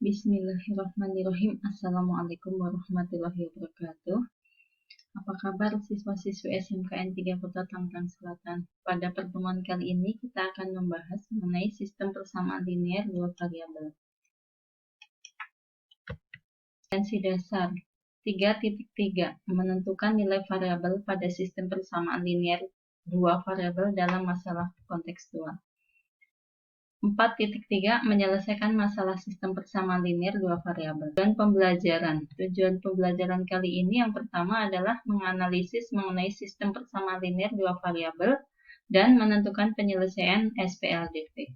Bismillahirrahmanirrahim. Assalamualaikum warahmatullahi wabarakatuh. Apa kabar siswa-siswi SMKN 3 Kota Tangerang Selatan? Pada pertemuan kali ini kita akan membahas mengenai sistem persamaan linear dua variabel. Kompetensi dasar 3.3 menentukan nilai variabel pada sistem persamaan linear dua variabel dalam masalah kontekstual. 4.3 menyelesaikan masalah sistem persamaan linear dua variabel. Tujuan pembelajaran kali ini yang pertama adalah menganalisis mengenai sistem persamaan linear dua variabel dan menentukan penyelesaian SPLDV.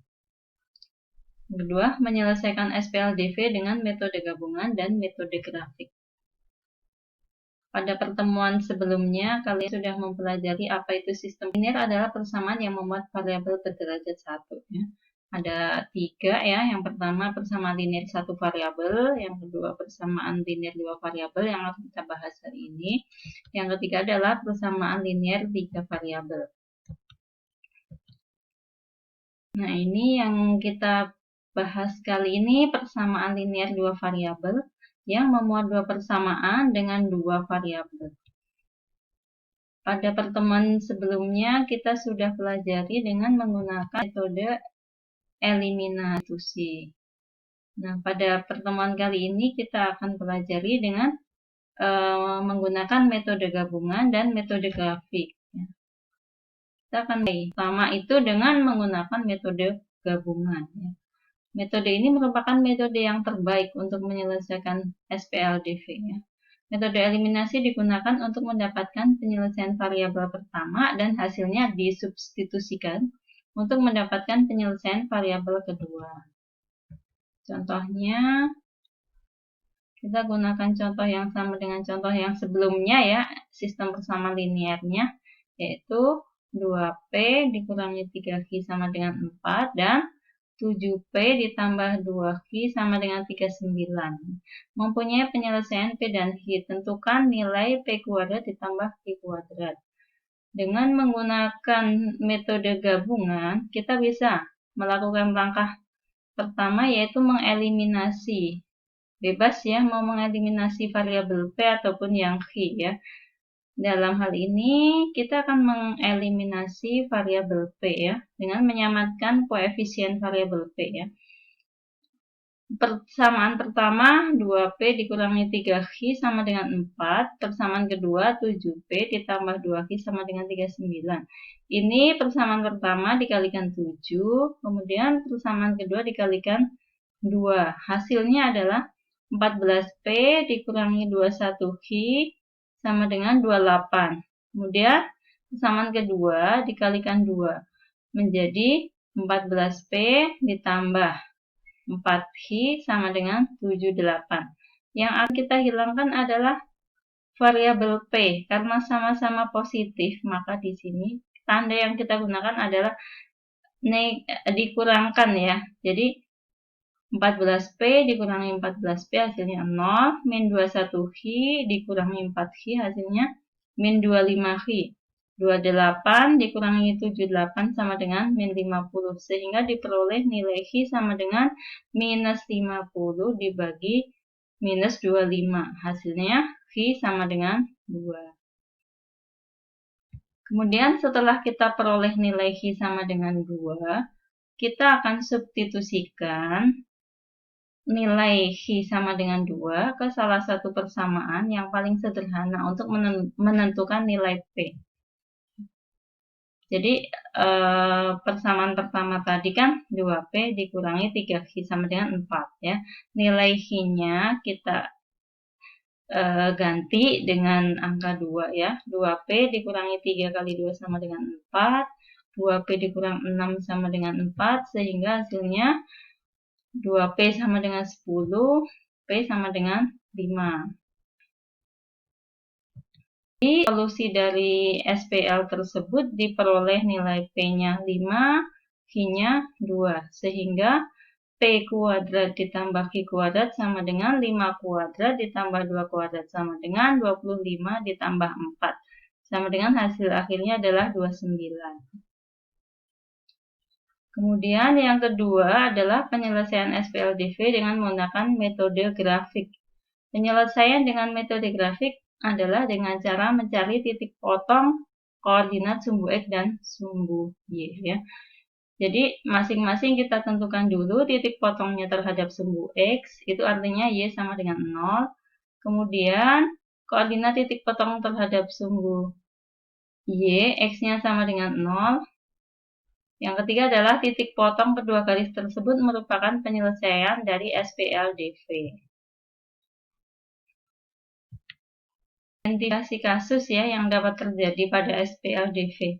Kedua, menyelesaikan SPLDV dengan metode gabungan dan metode grafik. Pada pertemuan sebelumnya, kalian sudah mempelajari apa itu sistem linear adalah persamaan yang memuat variabel berderajat 1. Ya. Ada 3 ya, yang pertama persamaan linear satu variabel, yang kedua persamaan linear dua variabel yang akan kita bahas hari ini, yang ketiga adalah persamaan linear 3 variabel. Nah, ini yang kita bahas kali ini persamaan linear dua variabel yang memuat dua persamaan dengan dua variabel. Pada pertemuan sebelumnya kita sudah pelajari dengan menggunakan metode eliminasi. Nah, pada pertemuan kali ini kita akan pelajari dengan menggunakan metode gabungan dan metode grafik. Kita akan pertama itu dengan menggunakan metode gabungan. Metode ini merupakan metode yang terbaik untuk menyelesaikan SPLDV. Metode eliminasi digunakan untuk mendapatkan penyelesaian variabel pertama dan hasilnya disubstitusikan untuk mendapatkan penyelesaian variabel kedua. Contohnya, kita gunakan contoh yang sama dengan contoh yang sebelumnya ya, sistem persamaan linearnya, yaitu 2P dikurangi 3Q sama dengan 4 dan 7P ditambah 2Q sama dengan 39. Mempunyai penyelesaian P dan Q, tentukan nilai P kuadrat ditambah Q kuadrat. Dengan menggunakan metode gabungan, kita bisa melakukan langkah pertama yaitu mengeliminasi. Bebas ya, mau mengeliminasi variabel P ataupun yang Q ya. Dalam hal ini, kita akan mengeliminasi variabel P ya, dengan menyamatkan koefisien variabel P ya. Persamaan pertama 2P dikurangi 3Q sama dengan 4. Persamaan kedua 7P ditambah 2Q sama dengan 39. Ini persamaan pertama dikalikan 7. Kemudian persamaan kedua dikalikan 2. Hasilnya adalah 14P dikurangi 21Q sama dengan 28. Kemudian persamaan kedua dikalikan 2. Menjadi 14P ditambah 4Q sama dengan 78. Yang akan kita hilangkan adalah variabel P. Karena sama-sama positif, maka di sini tanda yang kita gunakan adalah dikurangkan ya. Jadi 14P dikurangi 14P hasilnya 0. Min 21Q dikurangi 4Q hasilnya min 25Q. 28 dikurangi 78 sama dengan min 50, sehingga diperoleh nilai Q sama dengan minus 50 dibagi minus 25. Hasilnya Q sama dengan 2. Kemudian setelah kita peroleh nilai Q sama dengan 2, kita akan substitusikan nilai Q sama dengan 2 ke salah satu persamaan yang paling sederhana untuk menentukan nilai P. Jadi persamaan pertama tadi kan 2P dikurangi 3Q sama dengan 4 ya. Nilai Q-nya kita ganti dengan angka 2 ya. 2P dikurangi 3 kali 2 sama dengan 4. 2P dikurang 6 sama dengan 4, sehingga hasilnya 2P sama dengan 10, P sama dengan 5. Di solusi dari SPL tersebut diperoleh nilai P-nya 5, Q-nya 2, sehingga P kuadrat ditambah Q kuadrat sama dengan 5 kuadrat ditambah 2 kuadrat sama dengan 25 ditambah 4. Sama dengan hasil akhirnya adalah 29. Kemudian yang kedua adalah penyelesaian SPLDV dengan menggunakan metode grafik. Penyelesaian dengan metode grafik adalah dengan cara mencari titik potong koordinat sumbu X dan sumbu Y ya. Jadi masing-masing kita tentukan dulu titik potongnya terhadap sumbu X, itu artinya Y sama dengan 0. Kemudian koordinat titik potong terhadap sumbu Y, X-nya sama dengan 0. Yang ketiga adalah titik potong kedua garis tersebut merupakan penyelesaian dari SPLDV. Identifikasi kasus ya yang dapat terjadi pada SPLDV.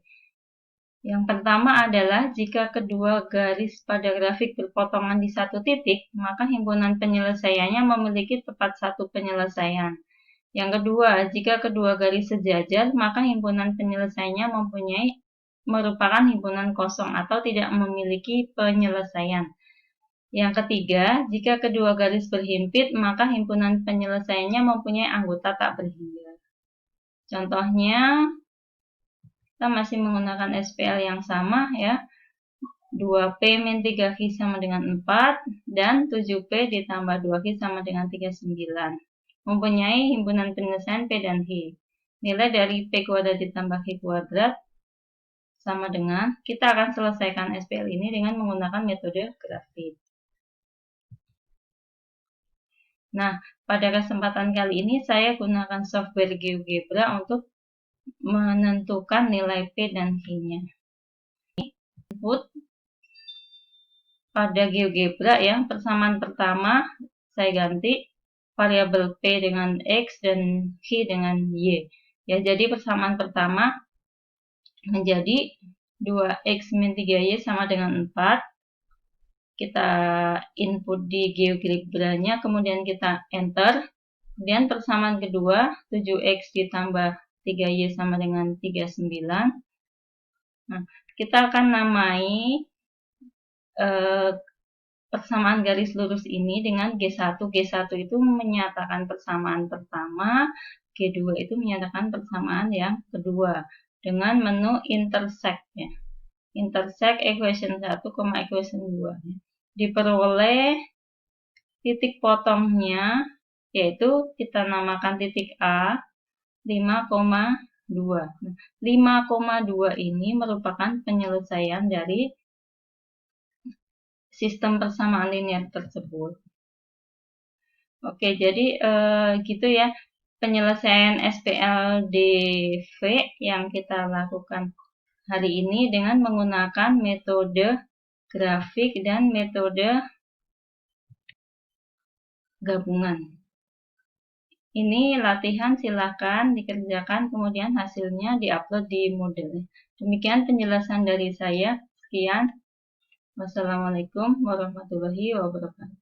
Yang pertama adalah jika kedua garis pada grafik berpotongan di satu titik, maka himpunan penyelesaiannya memiliki tepat satu penyelesaian. Yang kedua, jika kedua garis sejajar, maka himpunan penyelesaiannya merupakan himpunan kosong atau tidak memiliki penyelesaian. Yang ketiga, jika kedua garis berhimpit, maka himpunan penyelesaiannya mempunyai anggota tak berhingga. Contohnya, kita masih menggunakan SPL yang sama ya. 2P min 3Q sama dengan 4 dan 7P ditambah 2Q sama dengan 39. Mempunyai himpunan penyelesaian P dan Q. Nilai dari P kuadrat ditambah Q kuadrat sama dengan, kita akan selesaikan SPL ini dengan menggunakan metode grafik. Nah, pada kesempatan kali ini saya gunakan software GeoGebra untuk menentukan nilai P dan Q-nya. Input pada GeoGebra ya, persamaan pertama saya ganti variabel P dengan X dan Q dengan Y. Ya, jadi persamaan pertama menjadi 2X min 3Y sama dengan 4. Kita input di GeoGebra-nya, kemudian kita enter. Kemudian persamaan kedua, 7X ditambah 3Y sama dengan 39. Nah, kita akan namai persamaan garis lurus ini dengan G1. G1 itu menyatakan persamaan pertama, G2 itu menyatakan persamaan yang kedua dengan menu intersect ya. Intersect equation 1, equation 2 ya. Diperoleh titik potongnya, yaitu kita namakan titik A 5,2. 5,2 ini merupakan penyelesaian dari sistem persamaan linear tersebut. Oke, jadi gitu ya penyelesaian SPLDV yang kita lakukan hari ini dengan menggunakan metode grafik dan metode gabungan. Ini latihan, silakan dikerjakan, kemudian hasilnya diupload di Moodle. Demikian penjelasan dari saya. Sekian. Wassalamualaikum warahmatullahi wabarakatuh.